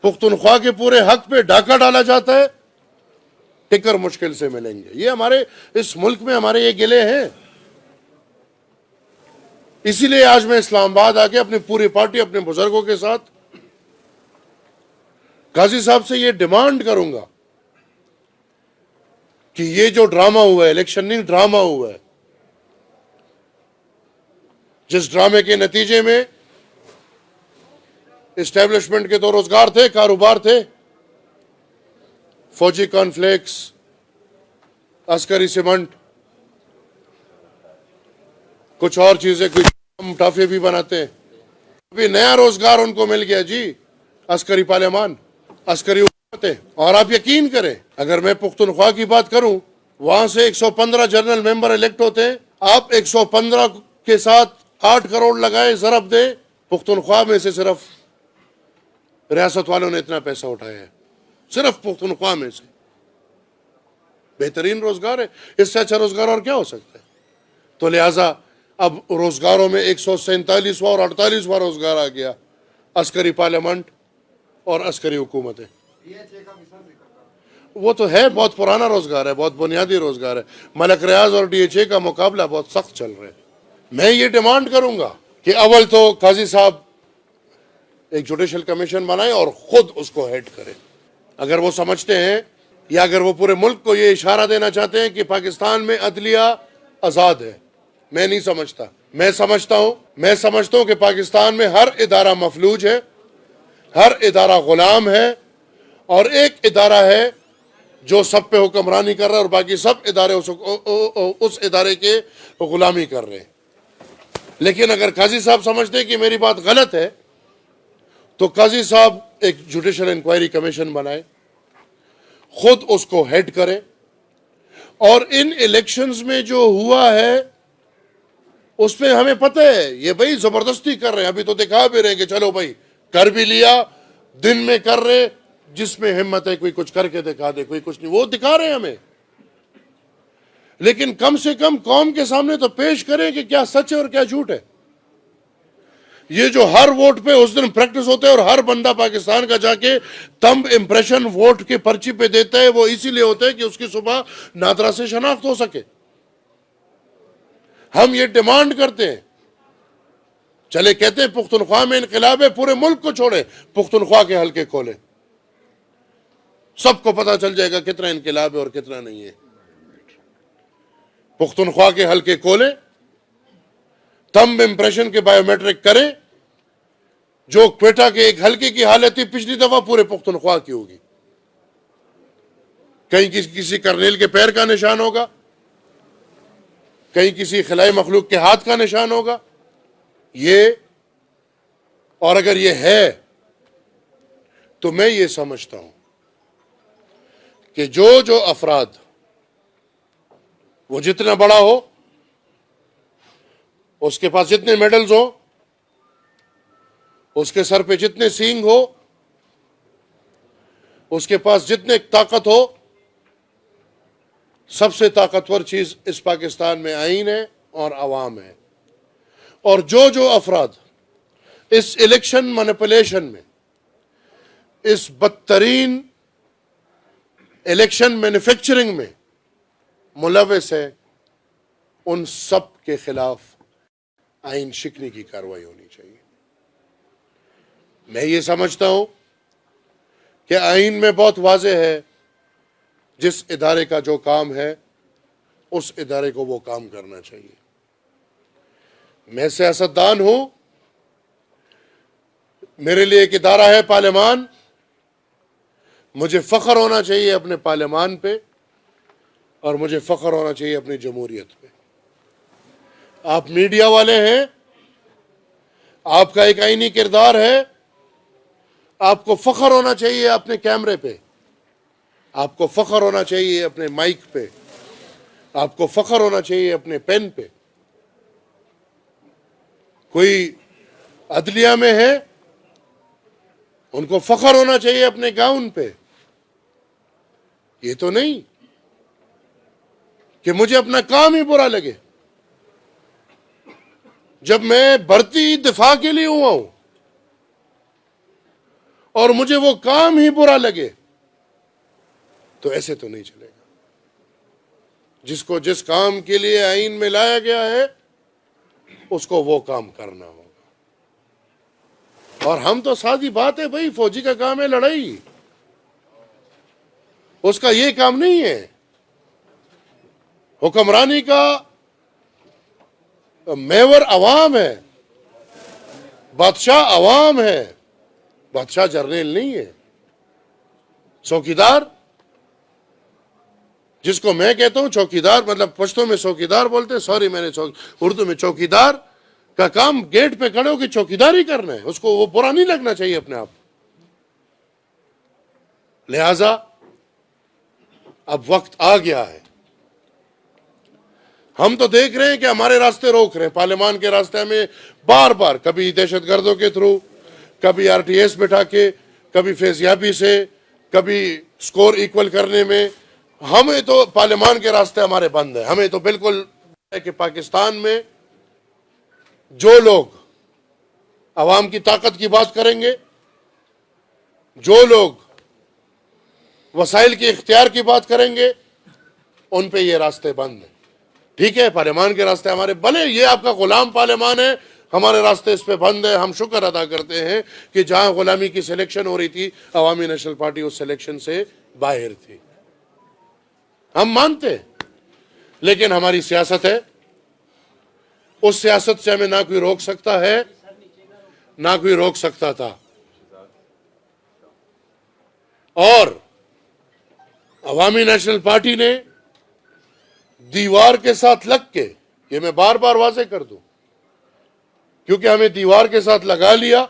پختونخوا کے پورے حق پہ ڈاکہ ڈالا جاتا ہے، ٹکر مشکل سے ملیں گے. یہ ہمارے اس ملک میں ہمارے یہ گلے ہیں. اسی لیے آج میں اسلام آباد آ کے اپنی پوری پارٹی اپنے بزرگوں کے ساتھ قاضی صاحب سے یہ ڈیمانڈ کروں گا کہ یہ جو ڈرامہ ہوا ہے، الیکشن نہیں ڈرامہ ہوا ہے، جس ڈرامے کے نتیجے میں اسٹیبلشمنٹ کے تو روزگار تھے، کاروبار تھے، فوجی کانفلیکس، عسکری سیمنٹ، کچھ اور چیزیں، کچھ ہم ٹافے بھی بناتے ہیں. ابھی نیا روزگار ان کو مل گیا جی، عسکری پارلیمان، عسکری حکومتیں. اور آپ یقین کریں، اگر میں پختونخوا کی بات کروں، وہاں سے 115 جنرل ممبر الیکٹ ہوتے ہیں. آپ 115 کے ساتھ 8 کروڑ لگائے، ضرب دے، پختونخوا میں سے صرف ریاست والوں نے اتنا پیسہ اٹھایا ہے، صرف پختونخوا میں سے. بہترین روزگار ہے، اس سے اچھا روزگار اور کیا ہو سکتا ہے؟ تو لہٰذا اب روزگاروں میں 147واں اور 48واں روزگار آ گیا، عسکری پارلیمنٹ اور عسکری حکومتیں. وہ تو ہے بہت پرانا روزگار ہے، بہت بنیادی روزگار ہے. ملک ریاض اور DHA کا مقابلہ بہت سخت چل رہا ہے. میں یہ ڈیمانڈ کروں گا کہ اول تو قاضی صاحب ایک جوڈیشل کمیشن بنائیں اور خود اس کو ہیڈ کریں. اگر وہ سمجھتے ہیں یا اگر وہ پورے ملک کو یہ اشارہ دینا چاہتے ہیں کہ پاکستان میں عدلیہ آزاد ہے، میں نہیں سمجھتا. میں سمجھتا ہوں کہ پاکستان میں ہر ادارہ مفلوج ہے، ہر ادارہ غلام ہے، اور ایک ادارہ ہے جو سب پہ حکمرانی کر رہا ہے اور باقی سب ادارے اس ادارے کے غلامی کر رہے ہیں. لیکن اگر قاضی صاحب سمجھتے ہیں کہ میری بات غلط ہے تو قاضی صاحب ایک جوڈیشل انکوائری کمیشن بنائے، خود اس کو ہیڈ کرے. اور ان الیکشنز میں جو ہوا ہے اس میں ہمیں پتہ ہے یہ بھائی زبردستی کر رہے ہیں. ابھی تو دکھا بھی رہے ہیں کہ چلو بھائی کر بھی لیا، دن میں کر رہے، جس میں ہمت ہے کوئی کچھ کر کے دکھا دے، کوئی کچھ نہیں، وہ دکھا رہے ہیں ہمیں. لیکن کم سے کم قوم کے سامنے تو پیش کریں کہ کیا سچ ہے اور کیا جھوٹ ہے. یہ جو ہر ووٹ پہ اس دن پریکٹس ہوتا ہے اور ہر بندہ پاکستان کا جا کے تمب امپریشن ووٹ کے پرچی پہ دیتا ہے، وہ اسی لیے ہوتا ہے کہ اس کی صبح نادرا سے شناخت ہو سکے. ہم یہ ڈیمانڈ کرتے ہیں، چلے کہتے ہیں پختونخوا میں انقلاب ہے، پورے ملک کو چھوڑے، پختونخوا کے حلقے کھولے، سب کو پتا چل جائے گا کتنا انقلاب ہے اور کتنا نہیں ہے. پختونخوا کے حلقے کھولے، تمب امپریشن کے بائیو میٹرک کریں. جو کوئٹہ کے ایک حلقے کی حالت تھی پچھلی دفعہ، پورے پختونخوا کی ہوگی. کہیں کسی کرنیل کے پیر کا نشان ہوگا، کہیں کسی خلائی مخلوق کے ہاتھ کا نشان ہوگا. یہ اور اگر یہ ہے تو میں یہ سمجھتا ہوں کہ جو افراد، وہ جتنا بڑا ہو، اس کے پاس جتنے میڈلز ہو، اس کے سر پہ جتنے سینگ ہو، اس کے پاس جتنے طاقت ہو، سب سے طاقتور چیز اس پاکستان میں آئین ہے اور عوام ہے. اور جو افراد اس الیکشن مینیپولیشن میں، اس بدترین الیکشن مینوفیکچرنگ میں ملوث ہے، ان سب کے خلاف آئین شکنی کی کارروائی ہونی چاہیے. میں یہ سمجھتا ہوں کہ آئین میں بہت واضح ہے جس ادارے کا جو کام ہے اس ادارے کو وہ کام کرنا چاہیے. میں سیاستدان ہوں، میرے لیے ایک ادارہ ہے پارلیمان، مجھے فخر ہونا چاہیے اپنے پارلیمان پہ اور مجھے فخر ہونا چاہیے اپنی جمہوریت پہ. آپ میڈیا والے ہیں، آپ کا ایک آئینی کردار ہے، آپ کو فخر ہونا چاہیے اپنے کیمرے پہ، آپ کو فخر ہونا چاہیے اپنے مائک پہ، آپ کو فخر ہونا چاہیے اپنے پین پہ. کوئی عدلیہ میں ہے، ان کو فخر ہونا چاہیے اپنے گاؤن پہ. یہ تو نہیں کہ مجھے اپنا کام ہی برا لگے. جب میں بھرتی دفاع کے لیے ہوا ہوں اور مجھے وہ کام ہی برا لگے تو ایسے تو نہیں چلے گا. جس کو جس کام کے لیے آئین میں لایا گیا ہے اس کو وہ کام کرنا ہوگا. اور ہم تو سادی بات ہے بھائی، فوجی کا کام ہے لڑائی، اس کا یہ کام نہیں ہے. حکمرانی کا محور عوام ہے، بادشاہ عوام ہے، بادشاہ جرنیل نہیں ہے. چوکیدار، جس کو میں کہتا ہوں چوکیدار، مطلب پشتوں میں چوکیدار بولتے، سوری میں نے اردو میں چوکیدار کا کام گیٹ پہ کھڑے ہو کے چوکیداری کرنا ہے. اس کو وہ برا نہیں لگنا چاہیے اپنے آپ. لہذا اب وقت آ گیا ہے. ہم تو دیکھ رہے ہیں کہ ہمارے راستے روک رہے ہیں، پارلیمان کے راستے میں بار بار، کبھی دہشت گردوں کے تھرو، کبھی آر ٹی ایس بٹھا کے، کبھی فیضیابی سے، کبھی سکور ایکول کرنے میں. ہمیں تو پارلیمان کے راستے ہمارے بند ہیں. ہمیں تو بالکل ہے کہ پاکستان میں جو لوگ عوام کی طاقت کی بات کریں گے، جو لوگ وسائل کے اختیار کی بات کریں گے، ان پہ یہ راستے بند ہیں. ٹھیک ہے، پارلیمان کے راستے ہمارے، بھلے یہ آپ کا غلام پارلیمان ہے، ہمارے راستے اس پہ بند ہے. ہم شکر ادا کرتے ہیں کہ جہاں غلامی کی سلیکشن ہو رہی تھی، عوامی نیشنل پارٹی اس سلیکشن سے باہر تھی. ہم مانتے ہیں، لیکن ہماری سیاست ہے، اس سیاست سے ہمیں نہ کوئی روک سکتا ہے نہ کوئی روک سکتا تھا. اور عوامی نیشنل پارٹی نے دیوار کے ساتھ لگ کے، یہ میں بار بار واضح کر دوں، کیونکہ ہمیں دیوار کے ساتھ لگا لیا.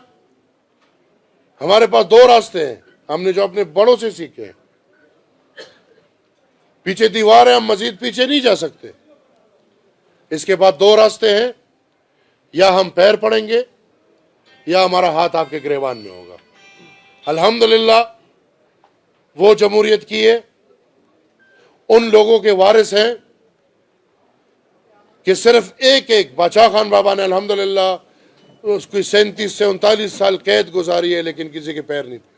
ہمارے پاس دو راستے ہیں، ہم نے جو اپنے بڑوں سے سیکھے ہیں. پیچھے دیوار ہے، ہم مزید پیچھے نہیں جا سکتے. اس کے بعد دو راستے ہیں، یا ہم پیر پڑیں گے یا ہمارا ہاتھ آپ کے گریبان میں ہوگا. الحمدللہ وہ جمہوریت کی ہے، ان لوگوں کے وارث ہیں کہ صرف ایک باچا خان بابا نے الحمدللہ اس کی 37 سے 39 سال قید گزاری ہے، لیکن کسی کے پیر نہیں پڑے.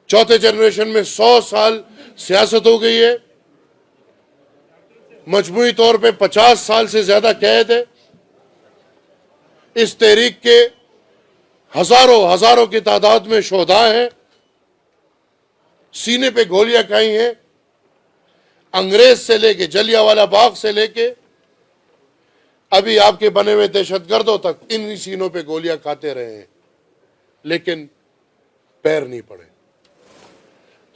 چوتھے جنریشن میں 100 سال سیاست ہو گئی ہے، مجموعی طور پہ 50 سال سے زیادہ قید ہے. اس تحریک کے ہزاروں کی تعداد میں شہداء ہیں، سینے پہ گولیاں کھائی ہیں. انگریز سے لے کے جلیانوالہ باغ سے لے کے ابھی آپ کے بنے ہوئے دہشت گردوں تک ان سینوں پہ گولیاں کھاتے رہے ہیں، لیکن پیر نہیں پڑے.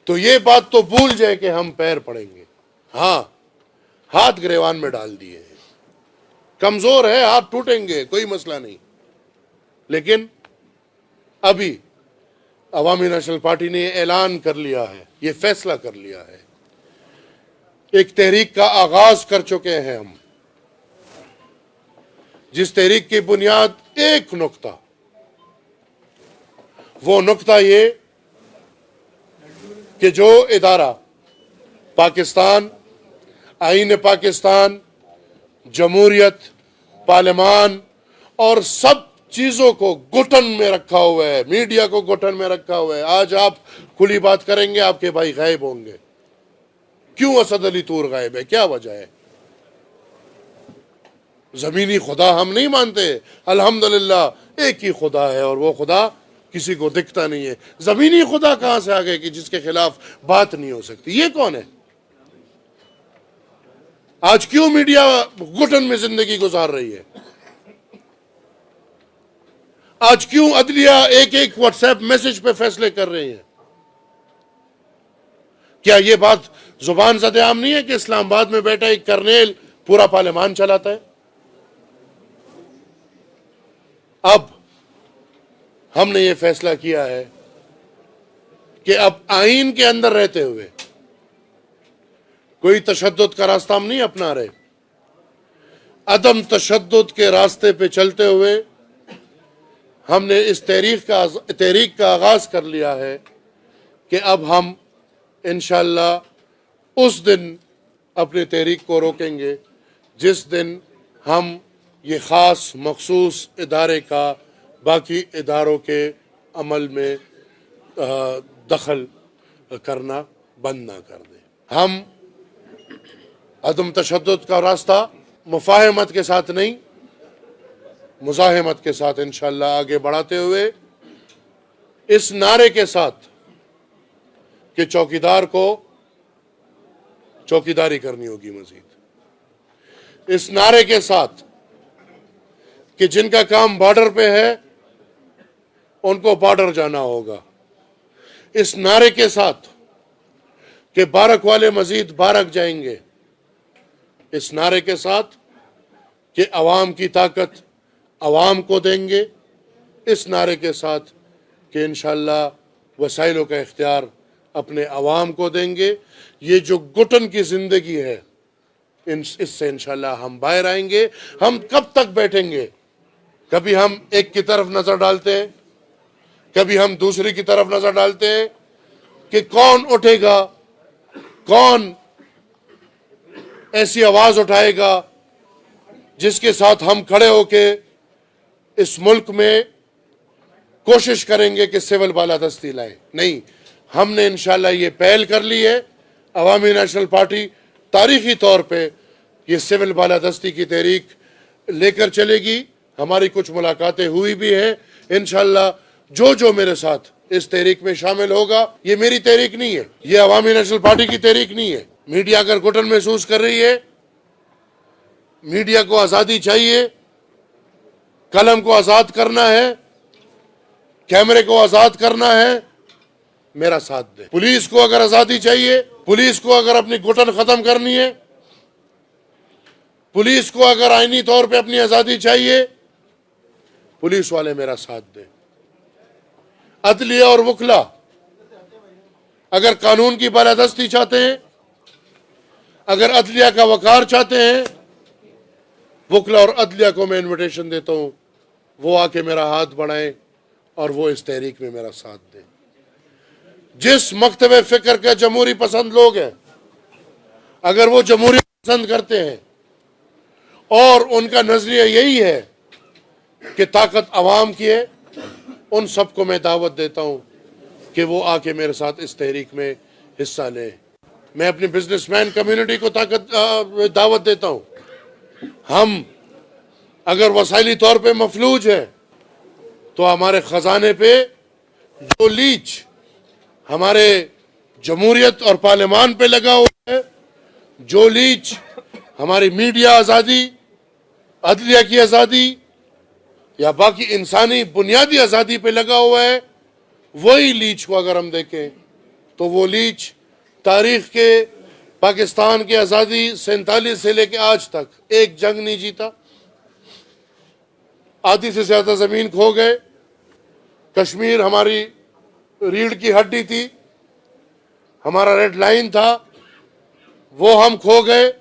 تو یہ بات تو بھول جائے کہ ہم پیر پڑیں گے. ہاں، ہاتھ گریوان میں ڈال دیے ہیں، کمزور ہے، ہاتھ ٹوٹیں گے، کوئی مسئلہ نہیں. لیکن ابھی عوامی نیشنل پارٹی نے یہ اعلان کر لیا ہے، یہ فیصلہ کر لیا ہے، ایک تحریک کا آغاز کر چکے ہیں ہم، جس تحریک کی بنیاد ایک نقطہ، وہ نقطہ یہ کہ جو ادارہ پاکستان، آئین پاکستان، جمہوریت، پارلیمان اور سب چیزوں کو گھٹن میں رکھا ہوا ہے، میڈیا کو گھٹن میں رکھا ہوا ہے. آج آپ کھلی بات کریں گے، آپ کے بھائی غائب ہوں گے. کیوں اسد علی طور غائب ہے؟ کیا وجہ ہے؟ زمینی خدا ہم نہیں مانتے، الحمدللہ ایک ہی خدا ہے، اور وہ خدا کسی کو دکھتا نہیں ہے. زمینی خدا کہاں سے آ گئے کہ جس کے خلاف بات نہیں ہو سکتی؟ یہ کون ہے؟ آج کیوں میڈیا گھٹن میں زندگی گزار رہی ہے؟ آج کیوں عدلیہ ایک واٹس ایپ میسج پہ فیصلے کر رہی ہیں؟ کیا یہ بات زبان زد عام نہیں ہے کہ اسلام آباد میں بیٹھا ایک کرنیل پورا پارلیمان چلاتا ہے؟ اب ہم نے یہ فیصلہ کیا ہے کہ اب آئین کے اندر رہتے ہوئے کوئی تشدد کا راستہ ہم نہیں اپنا رہے. عدم تشدد کے راستے پہ چلتے ہوئے ہم نے اس تحریک کا آغاز کر لیا ہے کہ اب ہم انشاءاللہ اس دن اپنی تحریک کو روکیں گے جس دن ہم یہ خاص مخصوص ادارے کا باقی اداروں کے عمل میں دخل کرنا بند نہ کر دیں. ہم عدم تشدد کا راستہ مفاہمت کے ساتھ نہیں، مزاحمت کے ساتھ انشاءاللہ آگے بڑھاتے ہوئے، اس نعرے کے ساتھ کہ چوکیدار کو چوکیداری کرنی ہوگی مزید، اس نعرے کے ساتھ کہ جن کا کام بارڈر پہ ہے ان کو بارڈر جانا ہوگا، اس نعرے کے ساتھ کہ بارک والے مزید بارک جائیں گے، اس نعرے کے ساتھ کہ عوام کی طاقت عوام کو دیں گے، اس نعرے کے ساتھ کہ انشاءاللہ وسائلوں کا اختیار اپنے عوام کو دیں گے. یہ جو گھٹن کی زندگی ہے اس سے انشاءاللہ ہم باہر آئیں گے. ہم کب تک بیٹھیں گے؟ کبھی ہم ایک کی طرف نظر ڈالتے ہیں، کبھی ہم دوسری کی طرف نظر ڈالتے ہیں کہ کون اٹھے گا، کون ایسی آواز اٹھائے گا جس کے ساتھ ہم کھڑے ہو کے اس ملک میں کوشش کریں گے کہ سول بالادستی لائیں. نہیں، ہم نے انشاءاللہ یہ پہل کر لی ہے. عوامی نیشنل پارٹی تاریخی طور پہ یہ سول بالادستی کی تحریک لے کر چلے گی. ہماری کچھ ملاقاتیں ہوئی بھی ہیں. انشاءاللہ جو میرے ساتھ اس تحریک میں شامل ہوگا، یہ میری تحریک نہیں ہے، یہ عوامی نیشنل پارٹی کی تحریک نہیں ہے. میڈیا اگر گھٹن محسوس کر رہی ہے، میڈیا کو آزادی چاہیے، قلم کو آزاد کرنا ہے، کیمرے کو آزاد کرنا ہے، میرا ساتھ دے. پولیس کو اگر آزادی چاہیے، پولیس کو اگر اپنی گھٹن ختم کرنی ہے، پولیس کو اگر آئینی طور پہ اپنی آزادی چاہیے، پولیس والے میرا ساتھ دیں. عدلیہ اور وکلا اگر قانون کی بالادستی چاہتے ہیں، اگر عدلیہ کا وقار چاہتے ہیں، وکلا اور عدلیہ کو میں انویٹیشن دیتا ہوں، وہ آ کے میرا ہاتھ بڑھائیں اور وہ اس تحریک میں میرا ساتھ دیں. جس مکتب فکر کے جمہوری پسند لوگ ہیں، اگر وہ جمہوری پسند کرتے ہیں اور ان کا نظریہ یہی ہے کہ طاقت عوام کی ہے، ان سب کو میں دعوت دیتا ہوں کہ وہ آ کے میرے ساتھ اس تحریک میں حصہ لیں. میں اپنی بزنس مین کمیونٹی کو دعوت دیتا ہوں. ہم اگر وسائلی طور پہ مفلوج ہیں تو ہمارے خزانے پہ جو لیچ ہمارے جمہوریت اور پارلیمان پہ لگا ہوا ہے، جو لیچ ہماری میڈیا آزادی، عدلیہ کی آزادی یا باقی انسانی بنیادی آزادی پہ لگا ہوا ہے، وہی لیچ کو اگر ہم دیکھیں تو وہ لیچ تاریخ کے پاکستان کی آزادی 47 سے لے کے آج تک ایک جنگ نہیں جیتا. آدھی سے زیادہ زمین کھو گئے. کشمیر ہماری ریڑھ کی ہڈی تھی، ہمارا ریڈ لائن تھا، وہ ہم کھو گئے.